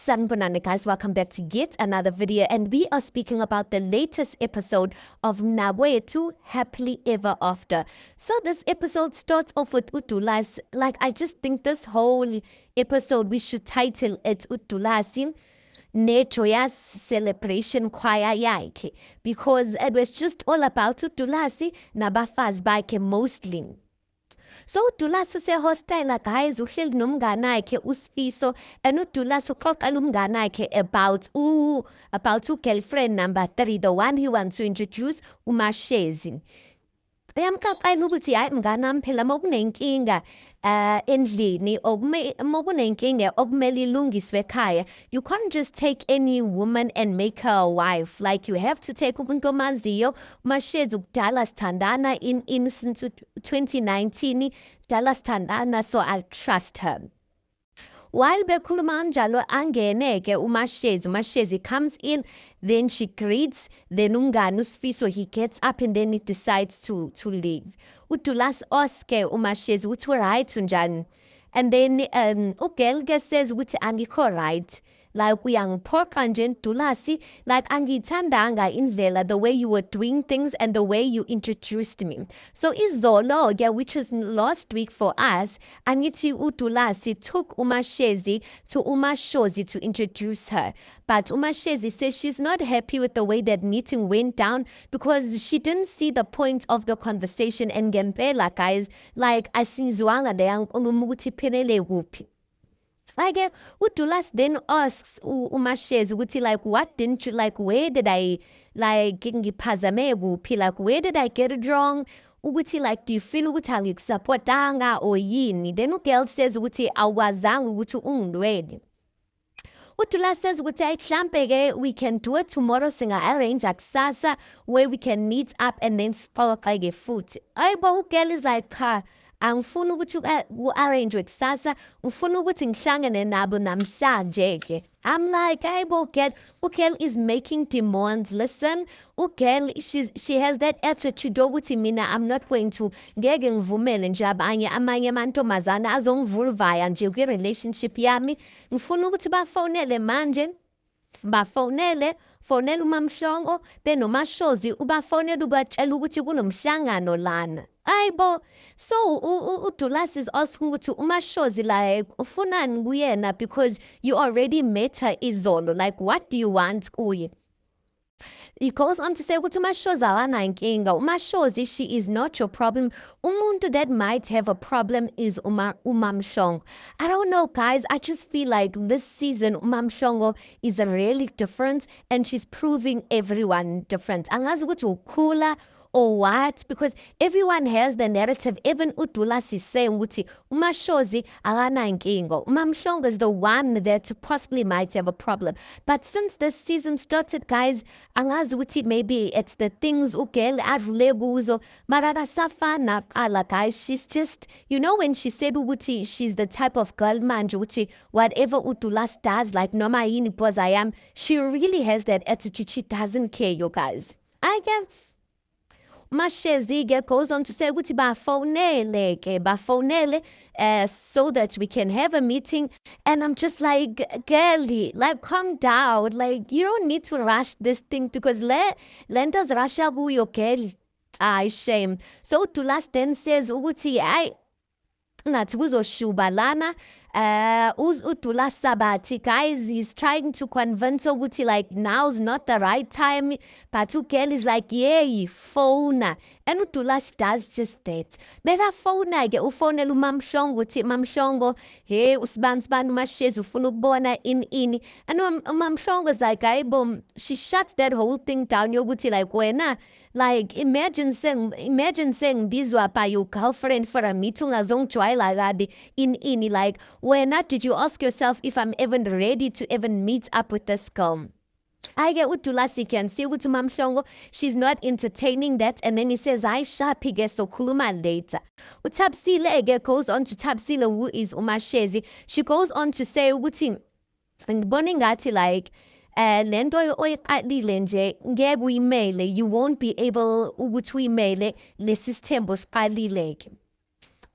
Sanbonani guys, welcome back to yet another video, and we are speaking about the latest episode of Mnabwetu Happily Ever After. So this episode starts off with Utulasi. Like, I just think this whole episode we should title it Utulasi Nejoyas Celebration Choir yakhe, because it was just all about Utulasi nabafazi bakhe mostly. So uDulas usehostile guys, uhleli nomngane wakhe uSifiso, and uDulas uxoxela umngane wakhe about girlfriend number 3, the one he wants to introduce, uMashezi. Uyamxoxela ukuthi hayi mngane wami, phela mawunenkinga endlini mawunenkinga okumele ilungiswe ekhaya, you can't just take any woman and make her a wife. Like, you have to take umuntu omaziyo. uMashezi kudala sithandana since 2019, kudala sithandana, so I trust her. While bekhuluma kanjalo angene-ke uMashezi comes in, then she greets, then umngane uSifiso, he gets up and then he decides to leave. uDulas asks-ke uMashezi ukuthi right unjani, and then uGelge says ukuthi angikho right, like uyangiphoqa nje Dulasi, like angiyithandanga indlela the way you were doing things and the way you introduced me. So izolo-ke, which was last week for us, angithi uDulasi took uMashezi to uMashozi to introduce her, but uMashezi says she's not happy with the way that meeting went down because she didn't see the point of the conversation. And ngempela guys, like asizwanga leya nkulumo ukuthi iphelele kuphi. Like, uDulas then asks uMashezi ukuthi, like, what didn't you, like, where did I, like, ngiphazame kuphi, like, where did I get it wrong? Ukuthi, like, do you feel ukuthi angikusupportanga or yini? Then uGirl says ukuthi awazange ukuthi ungilwele. uDulas says ukuthi hayi mhlampe-ke we can do it tomorrow, singa-arrange kusasa where we can meet up and then sixoxe-ke futhi. Ayibo, uGirl is like, cha, angifuni ukuthi ku-arrange kusasa, ngifuna ukuthi ngihlangane nabo namhlanje-ke. I'm like, ayibo, uGirl is making demands. Listen, uGirl, she has that attitude ukuthi mina I'm not going to, ngeke ngivumele nje amanye amantombazana azongivulvaya nje kwi-relationship yami. Ngifuna ukuthi bafonele manje, fonele uMamhlongo benoMashozi, ubafonele ubatshela ukuthi kunomhlangano lana. Ayibo, so uDulas is asking ukuthi uMashozi, like, ufunani kuyena because you already met her izolo, like, what do you want kuye? He goes on to say ukuthi uMashozi akanankinga. uMashozi, she is not your problem. Umuntu that might have a problem is uMamhlongo. I don't know guys, I just feel like this season uMamhlongo is really different and she's proving everyone different. Angazi ukuthi ukhula or what, because everyone has the narrative. Even uDulas is saying ukuthi uMashozi akanankinga, uMamhlongo is the one that possibly might have a problem. But since this season started guys, angazi ukuthi maybe it's the things uGirl adlule kuzo, mara akasafana kuqala guys. She's just, you know, when she said ukuthi she's the type of girl manje ukuthi whatever uDulas does, like noma yini because I am, she really has that attitude. She doesn't care, you guys. I guess Mashezi goes on to say ukuthi bafonele so that we can have a meeting. And I'm just like, girlie, like, calm down, like, you don't need to rush this thing because lentas rasha kuyo girl. Shame. So uDulas then says ukuthi hayi nathi kuzoshuba lana. uDulas sabathi guys, he's trying to convince her ukuthi, like, now's not the right time, but uGirl is like, yeah, phone. And uDulas does just that. Bekafona-ke ufonela uMamhlongo ukuthi Mamhlongo, hey, usibani uMashezi ufuna ukubona ini. And uMamhlongo is like, hayibo, she shuts that whole thing down yokuthi, like, wena, like, imagine saying ngibizwa by your girlfriend for a meeting ungazongijwayela kabi ini, like, wena, did you ask yourself if I'm even ready to even meet up with this girl? I get uDulas can see ukuthi uMamhlongo, she's not entertaining that, and then he says hayi shaphi-ke sokhuluma later. uThabisile goes on to Thabisile, who is uMashezi. She goes on to say ukuthi ngibona ngathi, like, lento oyiqalile nje ngeke uyimele, you won't be able ukuthi uyimele lesi sithembu siqalile-ke.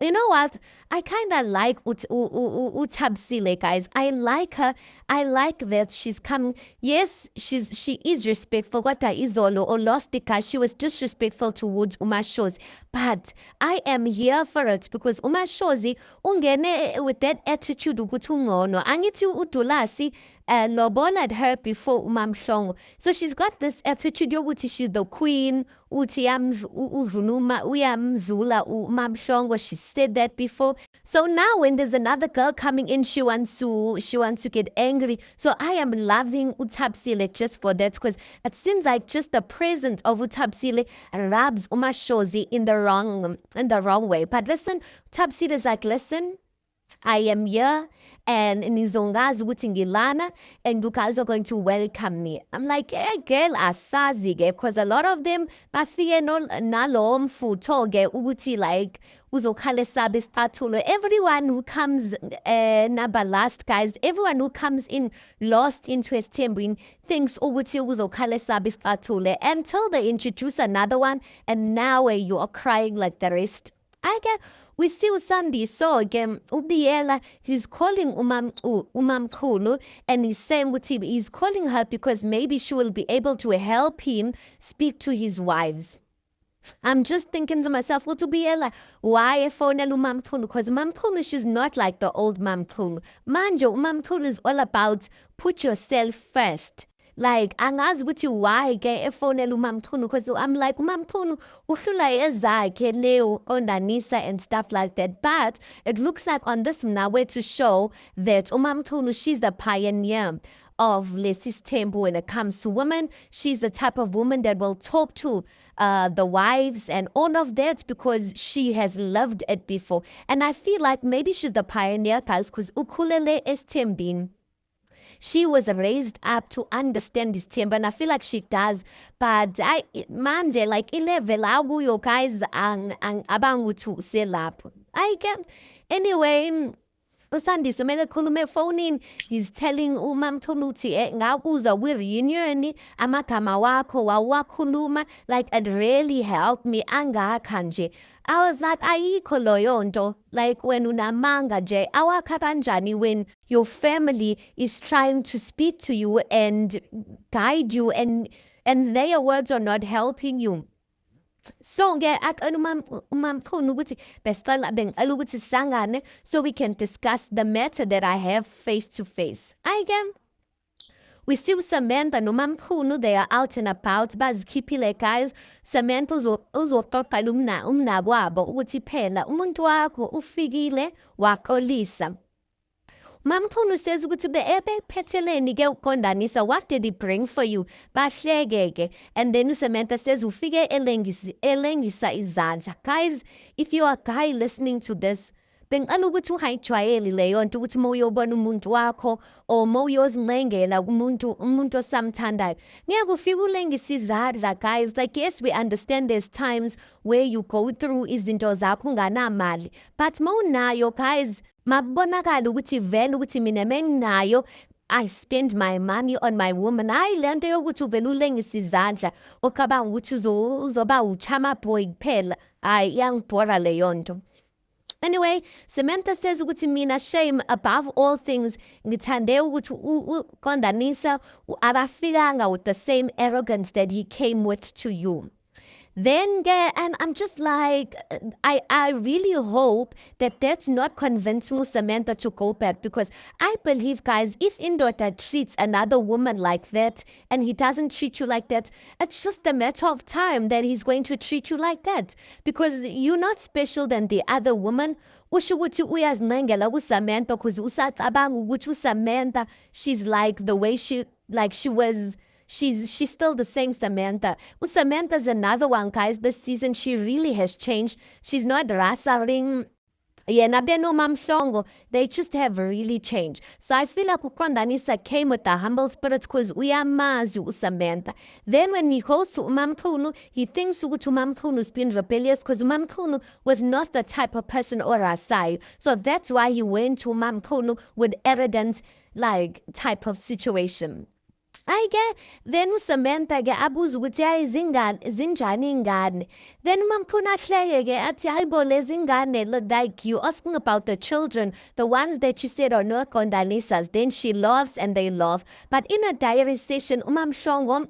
you know what? I kind of like Uthabisile, guys. I like her. I like that she's coming. Yes, she is respectful. Kodwa izolo or last week, she was disrespectful towards Umashozi. But I am here for it because Umashozi ungene with that attitude ukuthi ungcono. Angithi uDulasi loboled her before uMamhlongo. So she's got this attitude yokuthi she's the queen. Uthi uyamdlula uMamhlongo. She said that before. So now when there's another girl coming in, she wants to get angry. So I am loving Uthabisile just for that because it seems like just the presence of Uthabisile rubs Umashozi in the wrong way. But listen, Uthabisile is like, listen, I am here and nizongazi ukuthi ngilana and you guys are going to welcome me. I'm like, hey girl, asazi ke because a lot of them bafike nalowo mfutho ke ukuthi like uzokhala sabe isicathulo. Everyone who comes number last, guys, everyone who comes in lost into Esthembweni thinks ukuthi uzokhala sabe isicathulo until they introduce another one and now you are crying like the rest. I get we see Usandi so again Ubiela, he's calling Umamkhulu and he's saying what he's calling her because maybe she will be able to help him speak to his wives. I'm just thinking to myself, what to be like, why phone Umamkhulu? Because Umamkhulu, she's not like the old Mamkhulu. Manjo, Umamkhulu is all about put yourself first. Like angazi ukuthi why ke efonela uMamkhulu because I'm like uMamkhulu uhlula ezakhe leo ondanisa and stuff like that, but it looks like on this Mnawe to show that uMamkhulu, she's the pioneer of lesi sithembu when it comes to women. She's the type of woman that will talk to the wives and all of that because she has loved it before, and I feel like maybe she's the pioneer, guys, because ukhulele Esthembweni. She was raised up to understand this temper, and I feel like she does. But I manje like level akuyo, guys, abanguthi uselapho. I get anyway. Usandise kumele khulume efonini, he's telling uMamkhulu uthi ngakuzwa kwi-reunion amagama wakho wawakhuluma, like it really helped me angakha nje. I was like ayikho loyo nto, like when unamanga nje awakha kanjani when your family is trying to speak to you and guide you and their words are not helping you. So ke acela uMamkhulu ukuthi besicela bengicela ukuthi sisangane so we can discuss the matter that I have face to face. We see Samantha noMamkhulu, they are out and about bazikhiphile, guys. Samantha uzoxoxela umnakwabo ukuthi phela umuntu wakho ufikile waxolisa. Mamkhulu says ukuthi ebephetheleni ke ukondanisa, what did he bring for you? Bahleke. And then Samantha says ufike elengisa izandla. Guys, if you are a guy listening to this, bengicela ukuthi ungayijwayeli leyo nto ukuthi mawuyobona umuntu wakho or mawuyozilengela umuntu osamthandayo ngeke ufike ulengisa izandla, guys. Like, yes, we understand there's times where you go through izinto zakho unganamali, but mawunayo, guys, mabonakala ukuthi vele ukuthi mina meninayo I spend my money on my woman. Hayi le nto yokuthi uvele ulengisa izandla ocabanga ukuthi uzoba uchama boy kuphela. Hayi iyangibhora leyo nto. Anyway, Samantha says ukuthi mina shame above all things ngithande ukuthi ukondanisa abafikanga with the same arrogance that he came with to you. Then and I'm just like, I really hope that that's not convincing Samantha to go back, because I believe, guys, if Indoda treats another woman like that and he doesn't treat you like that, it's just a matter of time that he's going to treat you like that, because you're not special than the other woman. Usho ukuthi uyazinengela kuSamantha because usacabanga ukuthi uSamantha, she's like the way she was. She's still the same Samantha. Well, Samantha's another one, guys. This season, she really has changed. She's not wrestling. Yeah, Nabeno Mamhlongo, they just have really changed. So I feel like Ukondanisa came with the humble spirit because we are Mazu Samantha. Then when he goes to Mamkhulu, he thinks Mamkhulu's been rebellious because Mamkhulu was not the type of person or Asai. So that's why he went to Mamkhulu with arrogance, like, type of situation. Ayike then uSamantha-ke abuza ukuthi hayi zinjani iy'ngane. Then uMamkhulu ahleke-ke athi hayi bo lezi ngane like you asking about the children, the ones that you said are not Condoleezza's. Then she laughs and they laugh. But in a diary session, uMamhlongo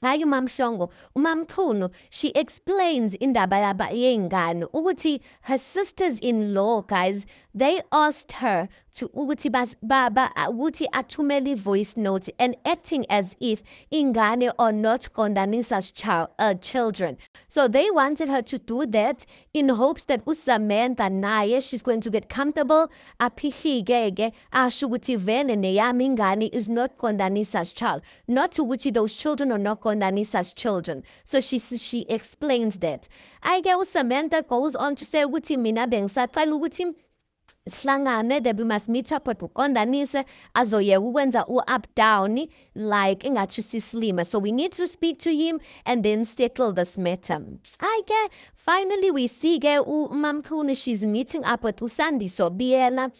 hayi uMamhlongo, uMamthunu, she explains indaba yengane ukuthi her sisters-in-law, guys, they asked her to ukuthi ukuthi athumele voice note and acting as if ingane are not Kondanisa's children. So they wanted her to do that in hopes that uSamantha naye she's going to get comfortable aphihike asho ukuthi vele neyami ingane is not Kondanisa's child, not ukuthi those children are not Kondanisa's children. So she explains that. I get uSamantha goes on to say ukuthi mina bengisacela ukuthi sihlangane that we must meet up at uKondanisa azoyeka ukwenza u-up down like engathi sislima. So we need to speak to him and then settle this matter. Ke finally we see ke uMamthunu she's meeting up with uSandiso Biela.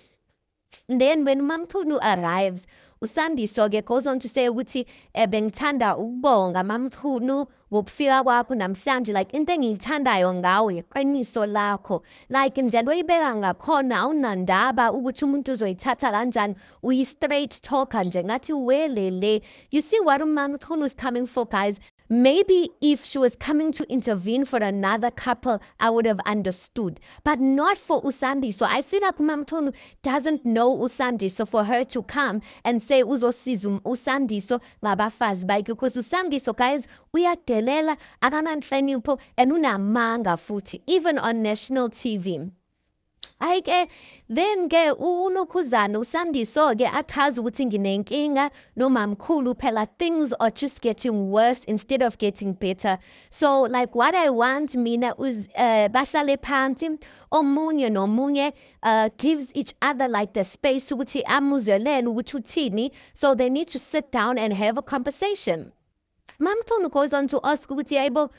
Then when uMamthunu arrives, uSandiso-ke goes on to say ukuthi bengithanda ukubonga Mamthunu ngokufika kwakho namhlanje, like into engiyithandayo ngawe iqiniso lakho, like indlela oyibeka ngakhona awunandaba ukuthi umuntu uzoyithatha kanjani, uyi-straight talker nje ngathi welele. You see what uMamthunu is coming for, guys? Maybe if she was coming to intervene for another couple, I would have understood. But not for Usandi. So I feel like Mamthunu doesn't know Usandi. So for her to come and say uzosizum Usandi so ngabafazi bakhe, because Usandi so guys uyadelela akananhlonipho and unamanga futhi even on national TV. Then uNokhuzana uSandiso-ke achaza ukuthi nginenkinga nomamkhulu phela, things are just getting worse instead of getting better. So like what I want mina bahlale phansi omunye nomunye gives each other like the space ukuthi amuzelele ukuthi uthini, so they need to sit down and have a conversation. Mamthunu goes on to ask ukuthi yebo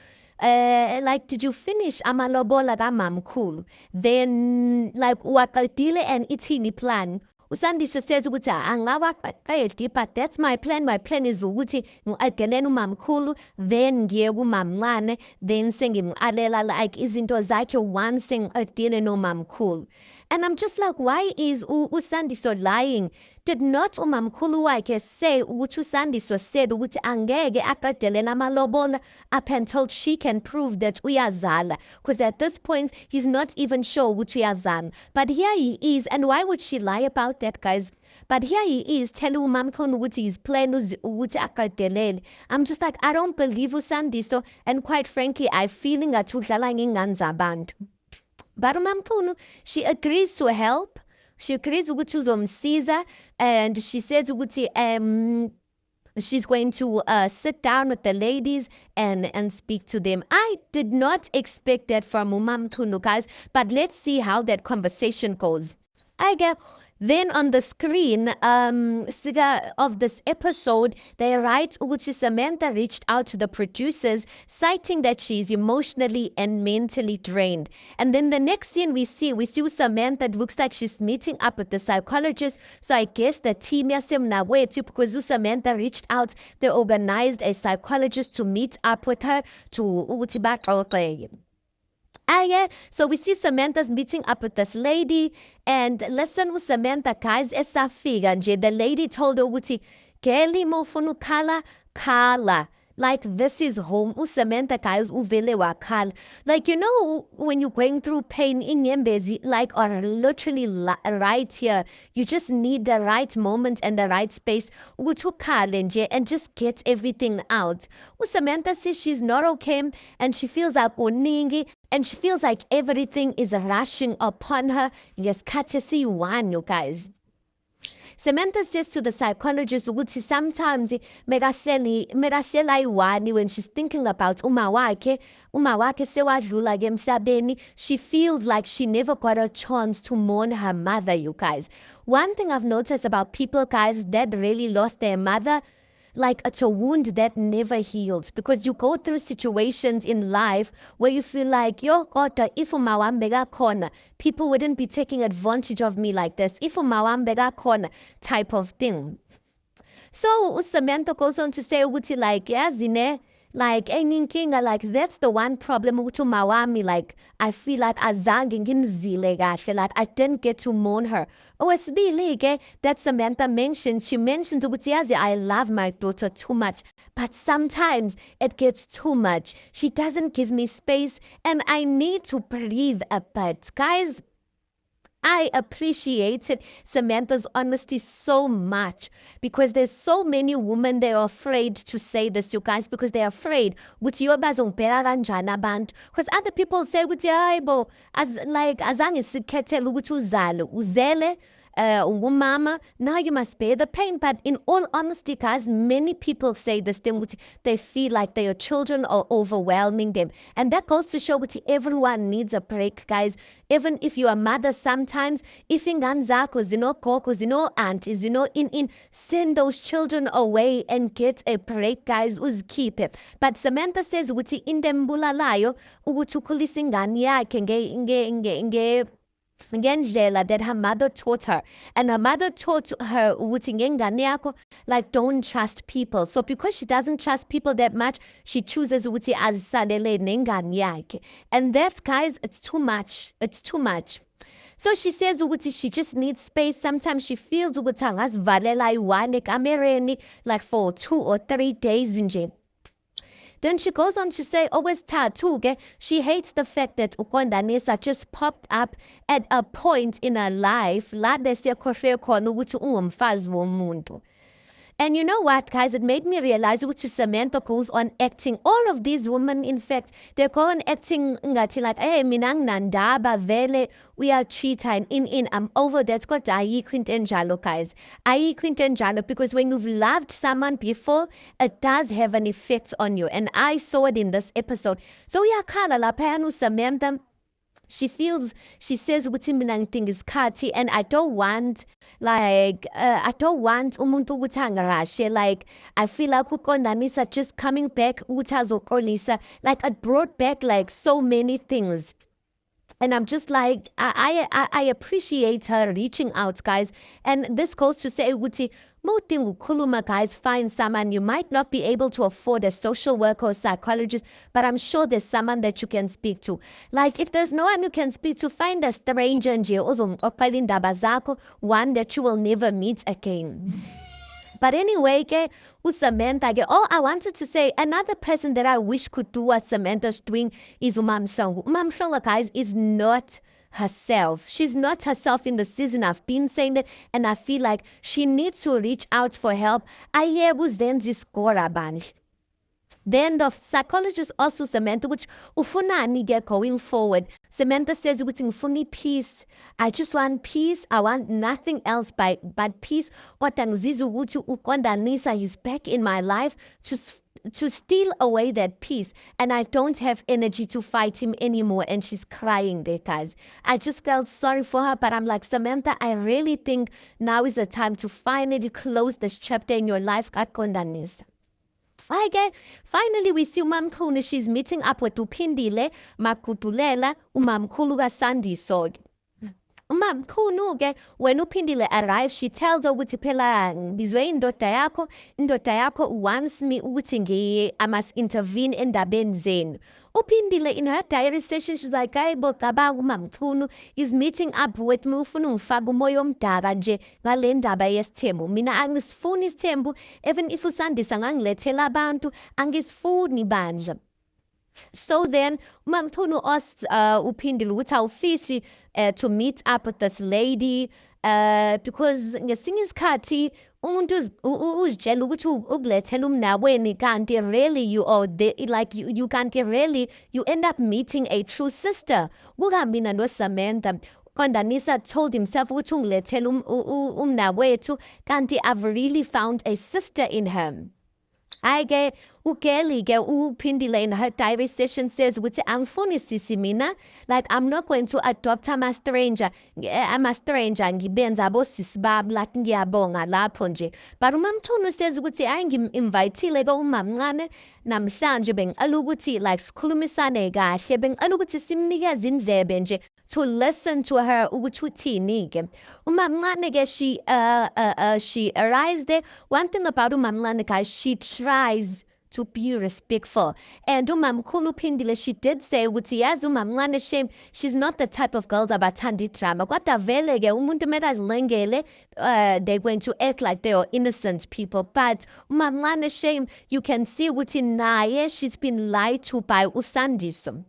like did you finish amalobola kamamkhulu? Then like waqedile and ithini plan? uSandiso says ukuthi angawaqedi, but that's my plan. My plan is ukuthi ngiqedelele umamkhulu then ngiye kumamncane then sengimqalela like izinto zakhe once ngiqedile nomamkhulu. And I'm just like, why is uSandiso lying? Did not umamkhulu wakhe say ukuthi uSandiso said ukuthi angeke aqedele namalobola up until she can prove that uyazala? Because at this point he's not even sure ukuthi uyazala. But here he is, and why would she lie about that, guys? But here he is telling uMamkhulu ukuthi his plan ukuthi aqedelele. I'm just like, I don't believe uSandiso, and quite frankly I feeling ngathi udlala ngengane zabantu. But uMamkhulu, she agrees to help. She agrees ukuthi uzomsiza, and she says ukuthi she's going to sit down with the ladies and speak to them. I did not expect that from uMamkhulu, guys, but let's see how that conversation goes. Then on the screen of this episode, they write ukuthi Samantha reached out to the producers, citing that she's emotionally and mentally drained. And then the next scene we see Samantha, it looks like she's meeting up with the psychologist. So I guess the team yasemnawethu, because Samantha reached out, they organized a psychologist to meet up with her to ukuthi baxoxe. So we see Samantha's meeting up with this lady, and listen with Samantha, guys, esafika nje, the lady told her ukuthi Kelly mofuna ukhala khala. Like this is home. Samantha, guys, uvele wakhala. Like, you know, when you're going through pain in Nyembezi, like are literally right here. You just need the right moment and the right space and just get everything out. Samantha says she's not okay and she feels like uningi and she feels like everything is rushing upon her. Just to see one, you guys. Samantha says to the psychologist ukuthi sometimes megahlela iwani when she's thinking about uma wakhe sewadlula ke emhlabeni. She feels like she never got a chance to mourn her mother, you guys. One thing I've noticed about people, guys, that really lost their mother, like it's a wound that never healed, because you go through situations in life where you feel like, yo, God, if umawambega corner, people wouldn't be taking advantage of me like this. If umawambega corner type of thing. So Samantha goes on to say ukuthi like yazine like enye inkinga like that's the one problem ukuthi umawami like I feel like azange ngimzile kahle like I didn't get to mourn her. Okwesibili ke that Samantha mentioned, she mentioned ukuthi yazi I love my daughter too much but sometimes it gets too much. She doesn't give me space and I need to breathe a bit. Guys, I appreciated Samantha's honesty so much because there's so many women they're afraid to say this, you guys, because they're afraid ukuthi yobazongibheka kanjani abantu. Because other people say ukuthi hayibo as like azange sikhethele ukuthi uzele ungumama, now you must bear the pain. But in all honesty, guys, many people say this thing, they feel like their children are overwhelming them. And that goes to show that everyone needs a break, guys. Even if you're a mother, sometimes, if ingane zakho zinokoko, aunties, send those children away and get a break, guys, keep it. But Samantha says, ukuthi indembulalayo, ukuthi ukhulisa ingane yakhe ngendlela that her mother taught her, and her mother taught her ukuthi ngengane yakho like don't trust people. So because she doesn't trust people that much, she chooses ukuthi azisalele nengane yakhe, and that, guys, it's too much. So she says ukuthi she just needs space. Sometimes she feels ukuthi angazivalela ayi-one ekamereni like for 2 or 3 days nje. Then she goes on to say, always tattoo, she hates the fact that uKondanisa just popped up at a point in her life la bese khona ukuthi ungumfazi womuntu. And you know what, guys? It made me realize which Samantha goes on acting. All of these women, in fact, they go on acting ngathi like, hey, minang nandaba vele, we are cheating. I'm over that. Got ayikho into enjalo, guys. Ayikho into enjalo, because when you've loved someone before, it does have an effect on you. And I saw it in this episode. So uyakhala lapha Samantha. She says ukuthi mina ngidinga isikhathi, and I don't want umuntu ukuthi angarashe. Like I feel like uKondanisa just coming back ukuthi azoxolisa, like it brought back like so many things. And I'm just like, I appreciate her reaching out, guys. And this goes to say, ukuthi mawudinga ukukhuluma, guys, find someone. You might not be able to afford a social worker or psychologist, but I'm sure there's someone that you can speak to. Like if there's no one you can speak to, find a stranger nje ozomxoxela indaba zakho, one that you will never meet again. But anyway, Samantha, I wanted to say another person that I wish could do what Samantha's doing is uMamShongo. uMamShongo, guys, is not herself. She's not herself in the season. I've been saying that, and I feel like she needs to reach out for help. Then the psychologist also Samantha, which ufunani get going forward. Samantha says, "Ngifuni peace. I just want peace. I want nothing else but peace. What uKondanisa is back in my life to steal away that peace, and I don't have energy to fight him anymore." And she's crying there, guys. I just felt sorry for her, but I'm like, Samantha, I really think now is the time to finally close this chapter in your life, kaKondanisa. Okay, finally we see uMamkhulu. She's meeting up with uPhindile Makutulela, uMamkhulu kaSandiso. uMamkhulu when uPhindile arrives, she tells her ukuthi phela ngibizwe indoda yakho wants me ukuthi I must intervene endabeni zenu. uPhindile in her diary session, she's like, hayibo cabanga uMamkhulu is meeting up with me, ufuna ungifaka umoya omdaka nje ngale ndaba yesithembu. Mina angisifuni isithembu, even if uSandisa ngangilethela abantu, angisifuni bandla. So then uMamkhulu asks uPhindile ukuthi awufisi to meet up with this lady because ngesinye isikhathi umuntu uzitshela ukuthi ukulethela umnaweni, kanti really you are there, like you can't really, you end up meeting a true sister. Kukamina noSamantha, Kondanisa told himself ukuthi ungilethela umnawethu, kanti I've really found a sister in him. uKelly uPhindile in her diary session says ukuthi angifuni sisi mina, like I'm not going to adopt a stranger ngibenza abosisi bami, like ngiyabonga lapho nje. But uMamkhulu says ukuthi ngim-invitile umamncane namhlanje, bengicela ukuthi like sikhulumisane kahle, bengicela ukuthi simnikeze indlebe nje to listen to her ukuthi uthini-ke. UMamncane-ke she arrives there. One thing about uMamncane, guys, she tries to be respectful. And umamkhulu uphindile, she did say ukuthi yazi uMamncane shame she's not the type of girls abathanda idrama. Kodwa vele-ke umuntu mele azilengele, they're going to act like they are innocent people. But uMamncane shame, you can see ukuthi naye she's been lied to by uSandiso.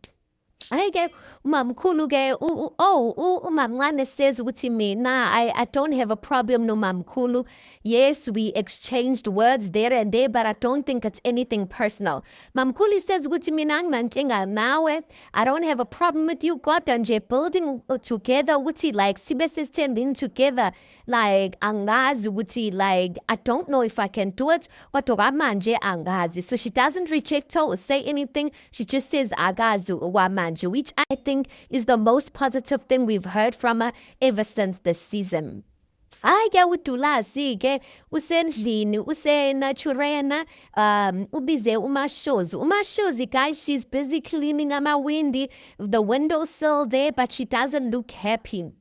Hhayi-ke umamkhulu-ke uMamncane says ukuthi mina I don't have a problem nomamkhulu. Yes, we exchanged words there and there, but I don't think it's anything personal. Mamkhulu says ukuthi mina anginankinga nawe. I don't have a problem with you. Kodwa nje building together ukuthi like sibe sesithandeni together, like angazi ukuthi like I don't know if I can do it. Kodwa kwamanje angazi. So she doesn't reject her or say anything. She just says akazi kwamanje, which I think is the most positive thing we've heard from her ever since this season. Hhayi-ke uDulasi-ke usendlini useNaturena, ubize uMashozi. uMashozi, guys, she's busy cleaning amawindi, the windowsill there, but she doesn't look happy.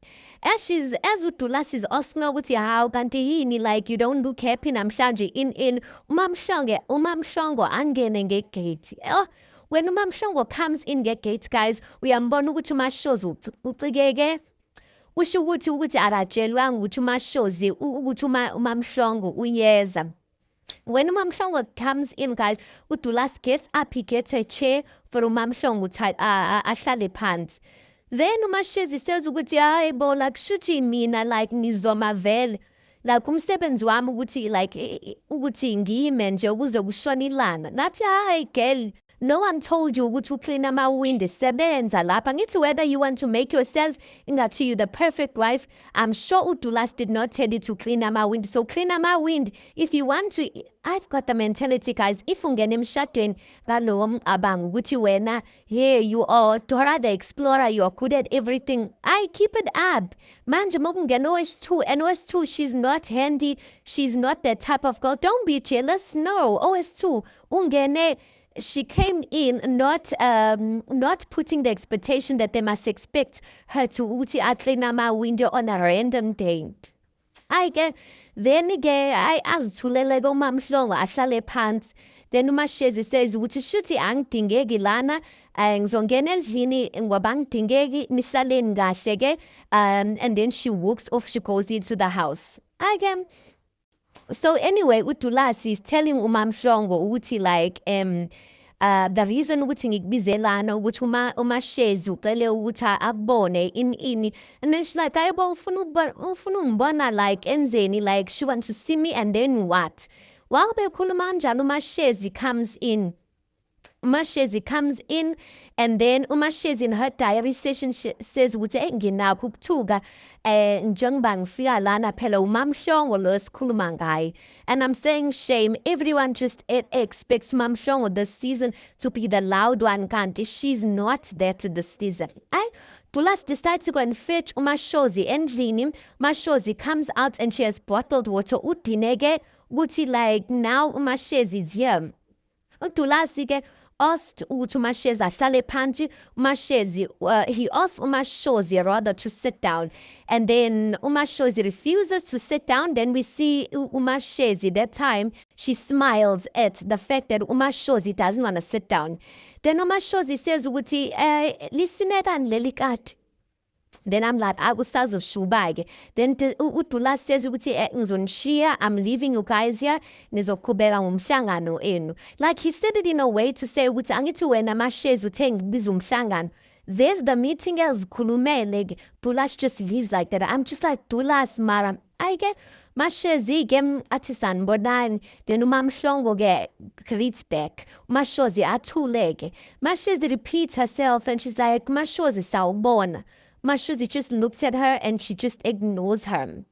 As uDulasi is asking her ukuthi how kanti yini, like you don't look happy namhlanje in uMamshongo angene ngegate. When uMamshongo comes in ngegate, guys, uyambona ukuthi uMashozi ucikeke. Usho ukuthi akatshelwanga ukuthi uMashozi ukuthi uMamshongo uyeza. When uMamshongo comes in, guys, uDulasi gets up, he gets a chair for uMamshongo ahlale phansi. Then uMashozi says ukuthi hayi bo, like shuthi mina like nizoma vele, like umsebenzi wami ukuthi like ukuthi ngime nje ukuze kushone ilanga. Nathi hayi girl, no one told you ukuthi uclean amawindi, sebenza lapha. Ngithi whether you want to make yourself ingathi you the perfect wife, I'm sure uDulasi did not tell you to clean amawindi. So clean amawindi if you want to. I've got the mentality, guys, if ungena emshadweni ngalowo mcabango ukuthi wena here you are Dora the Explorer, you're good at everything, I keep it up. Manje mokungena OS2 and OS2, she's not handy, she's not that type of girl. Don't be jealous. No, OS2 ungene. She came in not putting the expectation that they must expect her to uti clean my window on a random day. Then I azithulele koMamhlongo ahlale phansi. Then uMashezi says ukuthi shuthi angidingeki lana, ngizongena endlini ngoba angidingeki, nisaleni kahle-ke. And then she walks off, she goes into the house. So anyway, uDulasi is telling uMamhlongo ukuthi like the reason ukuthi ngikubize lana ukuthi uMashezi ucele ukuthi akubone ini, and then she's like ayibo ufuna ungibona like enzeni, like she wants to see me and then what. While bekhuluma njalo uMashezi comes in. Umashezi comes in, and then Umashezi in her diary session says ukuthi nginakho ukuthuka njengoba ngifika lana phela uMamhlongo lo esikhuluma ngaye. And I'm saying shame, everyone just expects Mamhlongo this season to be the loud one, kanti she's not that this season. Dulasi decides to go and fetch uMashozi endlini. Mashozi comes out and she has bottled water. Udineke ukuthi like now uMashezi is here. uDulasi-ke asked ukuthi uMashezi ahlale phansi. He asked uMashozi rather to sit down, and then uMashozi refuses to sit down. Then we see uMashezi that time she smiles at the fact that uMashozi doesn't want to sit down. Then uMashozi says ukuthi lisinetani leli kati. Then I'm like, akusazoshuba-ke. Then uDulasi says ukuthi ngizonishiya, I'm leaving you guys here, nizoqhubeka ngomhlangano enu. Like he said it in a way to say ukuthi angithi wena Mashezi uthe ngibiza umhlangano. There's the meeting ezikhulumele-ke. Dulasi just leaves like that. I'm just like, Dulasi mara, ayike Mashezi-ke athi sanibonani. Then uMamhlongo-ke greets back. Mashozi athule-ke. Mashezi repeats herself and she's like, Mashozi sawubona. Mashozi just looks at her and she just ignores her.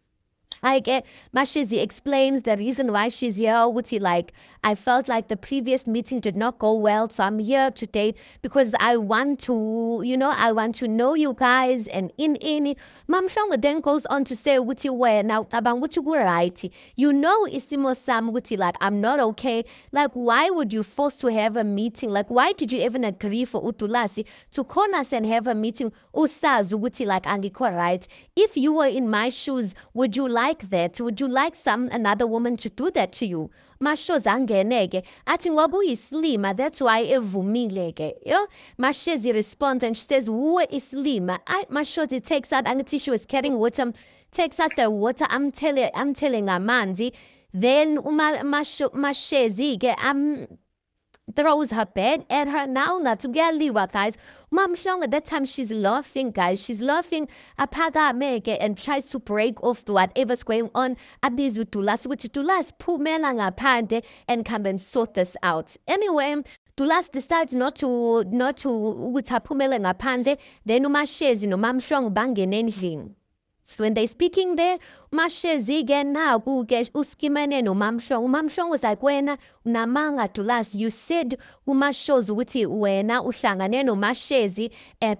I get Mashizi explains the reason why she's here. Would he like, I felt like the previous meeting did not go well, so I'm here today because I want to, I want to know you guys. And in any, Mamshonga then goes on to say, would you wear now abang would you right? Isimo Sam would like, I'm not okay. Like, why would you force to have a meeting? Like, why did you even agree for Utulasi to call us and have a meeting? Usaz would like angikwa right? If you were in my shoes, would you like that? Would you like another woman to do that to you? Masho zangeneke athi ngoba uyisilima, that's why evumile ke. Mashezi responds and she says, who is isilima? Mashozi takes out, angithi she was carrying water, takes out the water. I'm telling amanzi. Then Mashezi ke throws her bag at her. Now not to get liwa, guys. Mom Shong at that time she's laughing, guys. She's laughing apaga meke and tries to break off whatever's going on. Abizu tulas, which tulas pumela ngapande and come and sort this out. Anyway, Tulas decides not to pumela ngapande. Then umashezi no Mam Shong bangenendling. When they speaking there, Mashezi again now uskimane no Mamshong. Mamshong was like, wena unamanga tulas. You said umashos wuti wena uhlangane no Mashezi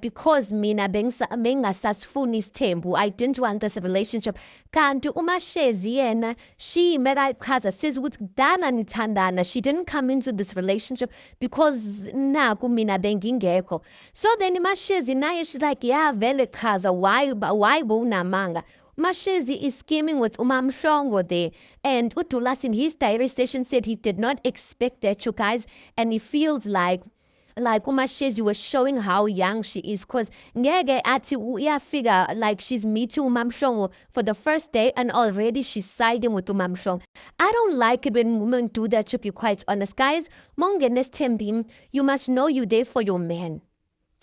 because mina bengasasfuni stembu. I didn't want this relationship. Kantu umashezi yena she mera kaza says with dana nitandana. She didn't come into this relationship because naku mina bengingeko. So then Mashezi naye she's like, yeah, vele kaza why bo unamanga. Mashezi is scheming with Umamshongo there. And Utulas in his diary station said he did not expect that, you guys. And he feels like Umashezi was showing how young she is. Because ngeke ati figure like she's meeting Umamshongo for the first day and already she's siding with Umamshongo. I don't like it when women do that, to be quite honest. Guys, mongenes tembim, you must know you're there for your man.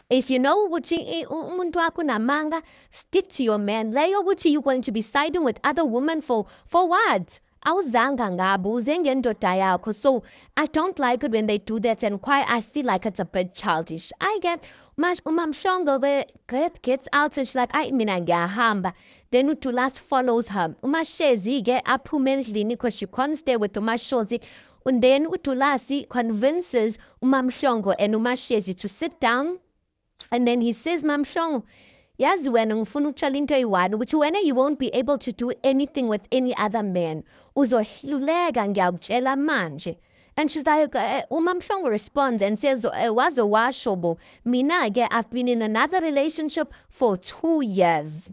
If you know ukuthi umuntu wakho namanga, stick to your man. Leyo ukuthi you're going to be siding with other women for what? Awuzanga ngabo uzengendoda yakho. So I don't like it when they do that, and quite I feel like it's a bit childish. I get Umamshongo gets out and she's like, I mina ngiyahamba. Then Utulas follows her. Umashezi ke aphume endlini because she can't stay with Umashozi. And then Utulasi convinces Umamshongo and Umashezi to sit down. And then he says, Mamshong, yazi wena ngifuna ukutshela into eyi-one ukuthi wena you won't be able to do anything with any other man. Uzohluleka ngiyakutshela manje. And she's like, Umamshong responds and says, wazo washobo. Mina ke I've been in another relationship for 2 years.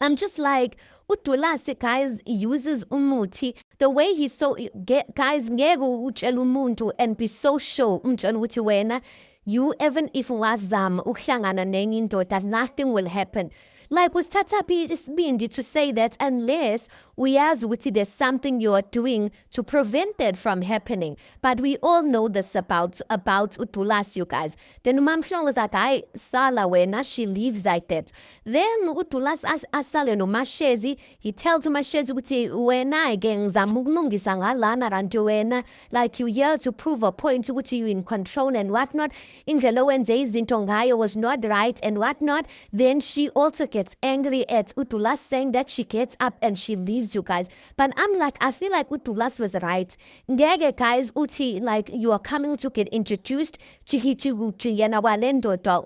I'm just like, Utulasi guys uses umuti the way he's so guys ngeke utshela umuntu and be so sure umtshela ukuthi wena you even if wazama ukuhlangana nenye indoda nothing will happen. Like was Tatapi isbindi to say that unless we ask ukuthi there's something you are doing to prevent that from happening. But we all know this about Utulas, you guys. Then Mamshon was like, I sala wena she leaves like that. Then Utulas asale no Mashezi, he tells Mashezi ukuthi wena again zamukulungisa ngalana rantu wena, like you here to prove a point which you in control and whatnot. Indlela wenze izinto ngayo was not right and whatnot. Then she also gets angry at Utulas saying that she gets up and she leaves, you guys. But I'm like, I feel like Utulas was right. Ngeke guys uti like you are coming to get introduced chikichi yena walendoda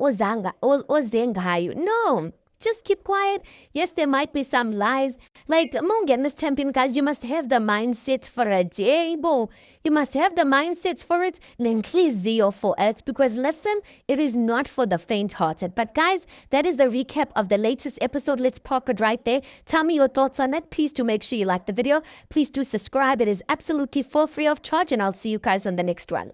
ozengayo. No. Just keep quiet. Yes, there might be some lies. Like, mongenes temping, guys, you must have the mindset for a day, bo. You must have the mindset for it. Then please zeal for it. Because listen, it is not for the faint-hearted. But guys, that is the recap of the latest episode. Let's park it right there. Tell me your thoughts on it. Please do make sure you like the video. Please do subscribe. It is absolutely for free of charge. And I'll see you guys on the next one.